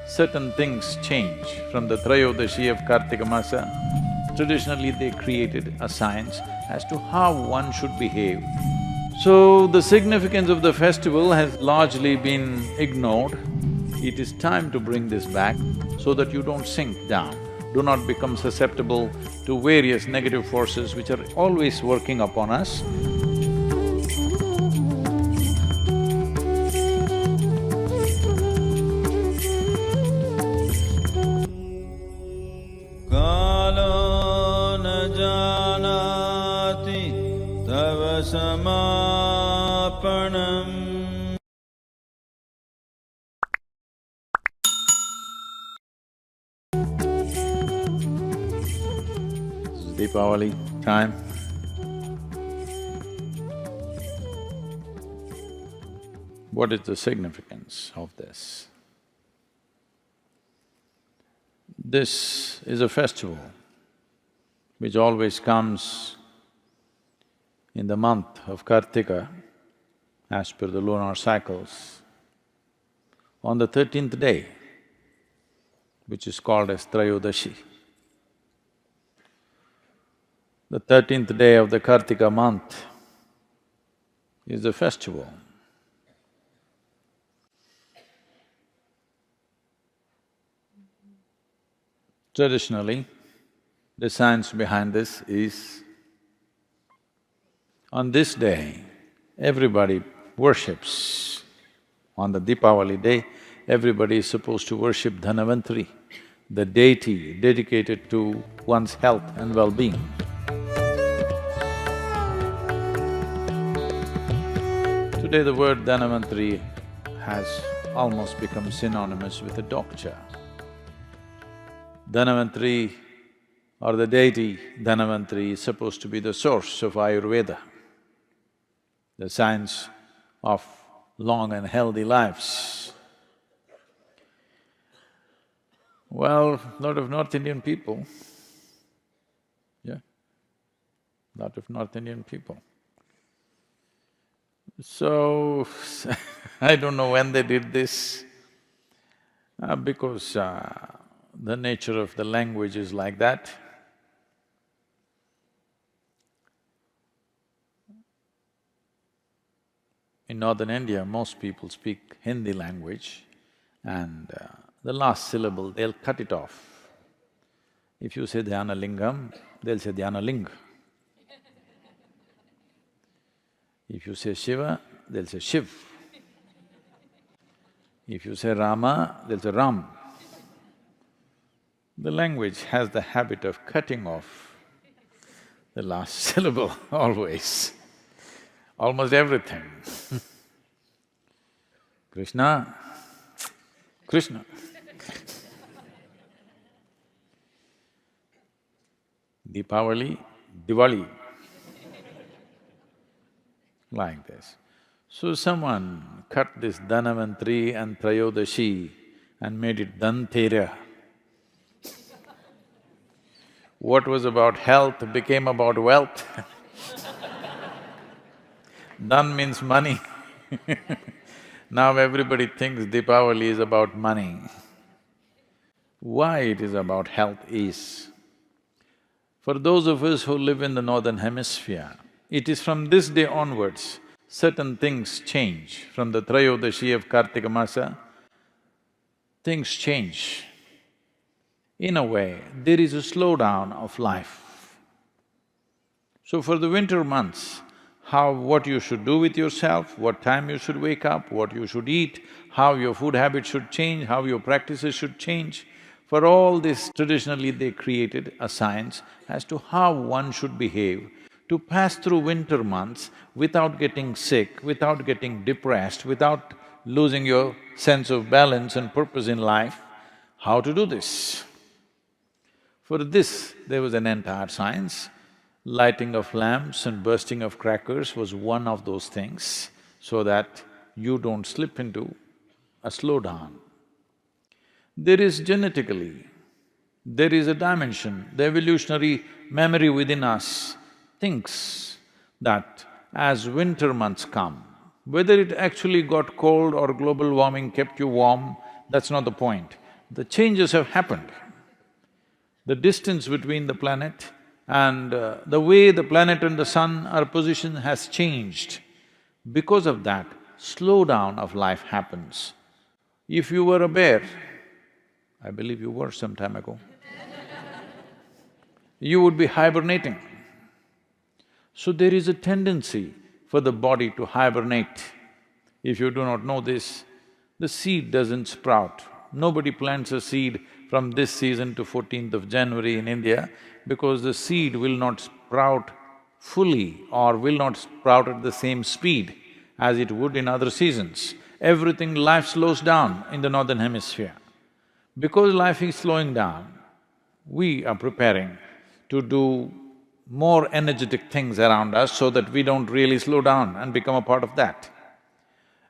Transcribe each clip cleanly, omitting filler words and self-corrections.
certain things change from the Trayodashi of Kartika Masa. Traditionally, they created a science as to how one should behave. So, the significance of the festival has largely been ignored. It is time to bring this back so that you don't sink down. Do not become susceptible to various negative forces which are always working upon us. कालो न जानाति तव समापनम्। This is Deepawali time. What is the significance of this? This is a festival which always comes in the month of Kartika as per the lunar cycles, on the 13th day, which is called as Trayodashi. The 13th day of the Kartika month is the festival. Traditionally, the science behind this is, on this day, everybody worships. On the Deepawali day, everybody is supposed to worship Dhanavantari, the deity dedicated to one's health and well-being. Today the word Dhanavantari has almost become synonymous with a doctor. Dhanavantari or the deity Dhanavantari is supposed to be the source of Ayurveda, the science of long and healthy lives. Well, lot of North Indian people, lot of North Indian people. So, I don't know when they did this, because the nature of the language is like that. In northern India, most people speak Hindi language and the last syllable, they'll cut it off. If you say Dhyanalingam, they'll say Dhyanaling. If you say Shiva, they'll say Shiv. If you say Rama, they'll say Ram. The language has the habit of cutting off the last syllable always, almost everything. Krishna, Krishna. Deepawali, Diwali. Like this. So someone cut this Dhanavantari and Trayodashi and made it Dhantera. What was about health became about wealth. Dhan means money. Now everybody thinks Deepawali is about money. Why it is about health is, for those of us who live in the northern hemisphere, it is from this day onwards, certain things change. From the Trayodashi of Kartika Masa, things change. In a way, there is a slowdown of life. So for the winter months, what you should do with yourself, what time you should wake up, what you should eat, how your food habits should change, how your practices should change, for all this, traditionally they created a science as to how one should behave to pass through winter months without getting sick, without getting depressed, without losing your sense of balance and purpose in life. How to do this? For this, there was an entire science. Lighting of lamps and bursting of crackers was one of those things, so that you don't slip into a slowdown. There is genetically, there is a dimension, the evolutionary memory within us thinks that as winter months come, whether it actually got cold or global warming kept you warm, that's not the point. the changes have happened. The distance between the planet and the way the planet and the sun are positioned has changed. Because of that, slowdown of life happens. If you were a bear, I believe you were some time ago, you would be hibernating. So there is a tendency for the body to hibernate. If you do not know this, the seed doesn't sprout. Nobody plants a seed from this season to 14th of January in India because the seed will not sprout fully or will not sprout at the same speed as it would in other seasons. Everything, life slows down in the northern hemisphere. Because life is slowing down, we are preparing to do more energetic things around us so that we don't really slow down and become a part of that.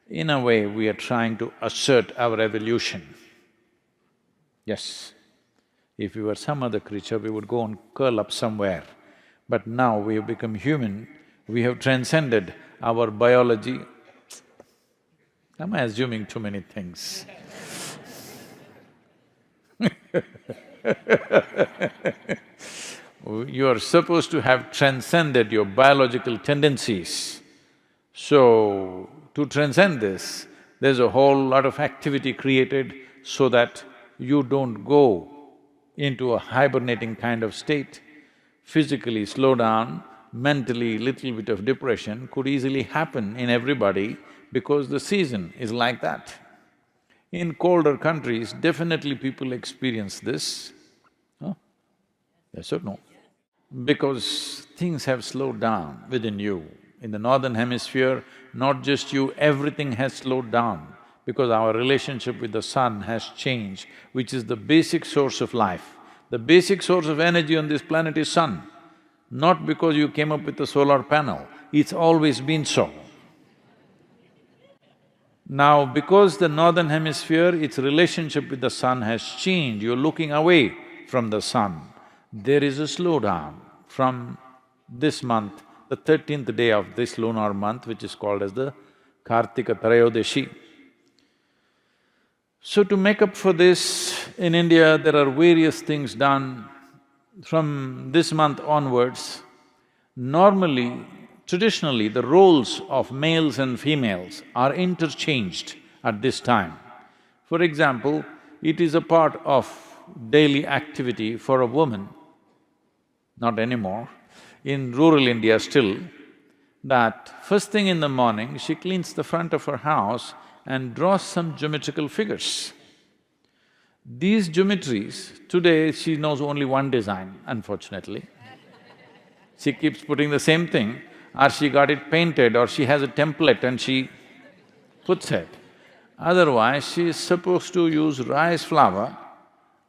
In a way, we are trying to assert our evolution. Yes, if we were some other creature, we would go and curl up somewhere. But now we have become human, we have transcended our biology. Am I assuming too many things? You are supposed to have transcended your biological tendencies. So, to transcend this, there's a whole lot of activity created so that you don't go into a hibernating kind of state. Physically slow down, mentally little bit of depression could easily happen in everybody because the season is like that. In colder countries, definitely people experience this. Huh? Yes or no? Because things have slowed down within you. In the northern hemisphere, not just you, everything has slowed down because our relationship with the sun has changed, which is the basic source of life. The basic source of energy on this planet is sun. Not because you came up with a solar panel, it's always been so. Now, because the northern hemisphere, its relationship with the sun has changed, you're looking away from the sun. There is a slowdown from this month, the 13th day of this lunar month, which is called as the Kartika Trayodashi. So to make up for this, in India there are various things done. From this month onwards, normally, traditionally, the roles of males and females are interchanged at this time. For example, it is a part of daily activity for a woman, not anymore, in rural India still, that first thing in the morning, she cleans the front of her house and draws some geometrical figures. These geometries, today she knows only one design, unfortunately. She keeps putting the same thing, or she got it painted, or she has a template and she puts it. Otherwise, she is supposed to use rice flour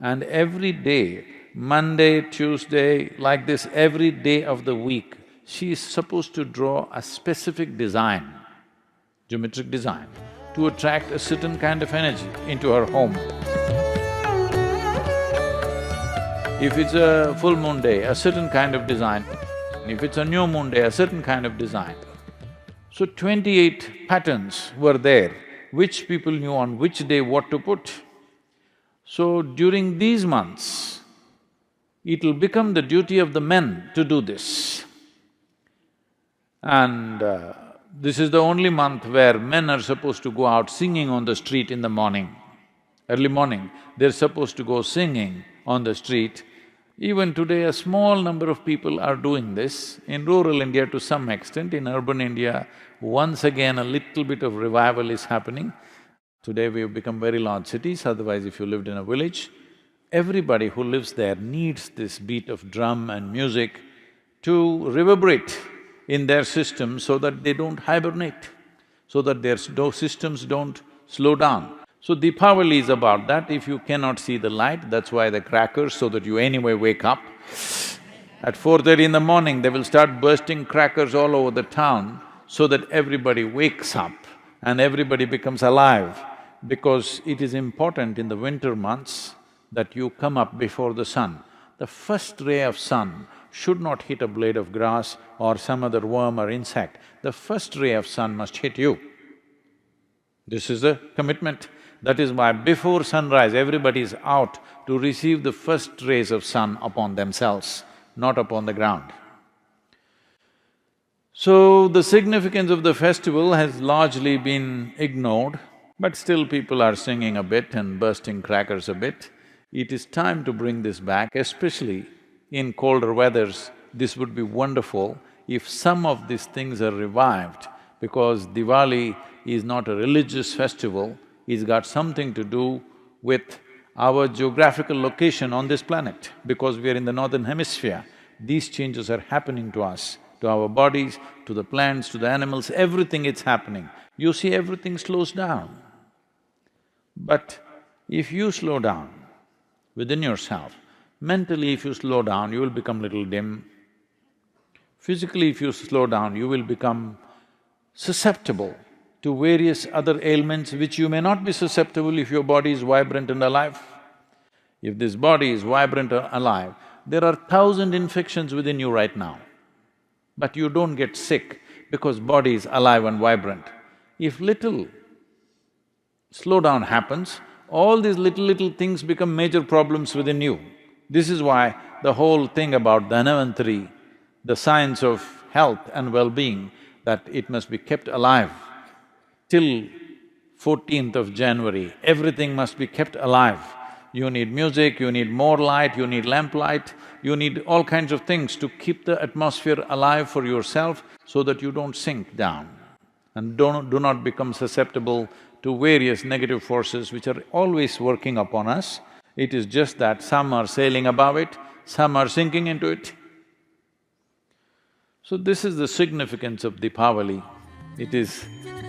and every day, Monday, Tuesday, like this, every day of the week, she is supposed to draw a specific design, geometric design, to attract a certain kind of energy into her home. If it's a full moon day, a certain kind of design. If it's a new moon day, a certain kind of design. So 28 patterns were there, which people knew on which day what to put. So during these months, it'll become the duty of the men to do this. And this is the only month where men are supposed to go out singing on the street in the morning. Early morning, they're supposed to go singing on the street. Even today, a small number of people are doing this. In rural India to some extent, in urban India, once again a little bit of revival is happening. Today we've become very large cities, otherwise if you lived in a village, everybody who lives there needs this beat of drum and music to reverberate in their system so that they don't hibernate, so that their systems don't slow down. So Deepawali is about that. If you cannot see the light, that's why the crackers, so that you anyway wake up. At 4:30 in the morning, they will start bursting crackers all over the town so that everybody wakes up and everybody becomes alive. Because it is important in the winter months that you come up before the sun. The first ray of sun should not hit a blade of grass or some other worm or insect. The first ray of sun must hit you. This is a commitment. That is why before sunrise, everybody is out to receive the first rays of sun upon themselves, not upon the ground. So, the significance of the festival has largely been ignored, but still people are singing a bit and bursting crackers a bit. It is time to bring this back, especially in colder weathers. This would be wonderful if some of these things are revived, because Diwali is not a religious festival, it's got something to do with our geographical location on this planet. Because we are in the northern hemisphere, these changes are happening to us, to our bodies, to the plants, to the animals, everything it's happening. You see, everything slows down. But if you slow down within yourself, mentally if you slow down, you will become little dim. Physically if you slow down, you will become susceptible to various other ailments which you may not be susceptible if your body is vibrant and alive. If this body is vibrant and alive, there are 1,000 infections within you right now, but you don't get sick because body is alive and vibrant. If little slowdown happens, all these little things become major problems within you. This is why the whole thing about Dhanavantari, the science of health and well-being, that it must be kept alive till 14th of January, everything must be kept alive. You need music, you need more light, you need lamplight, you need all kinds of things to keep the atmosphere alive for yourself so that you don't sink down and do not become susceptible to various negative forces which are always working upon us. It is just that some are sailing above it, some are sinking into it. So this is the significance of Deepawali. It is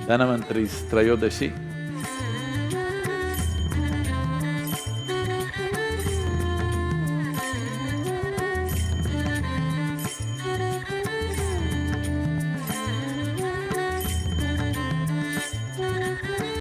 Dhanavantari's Trayodashi.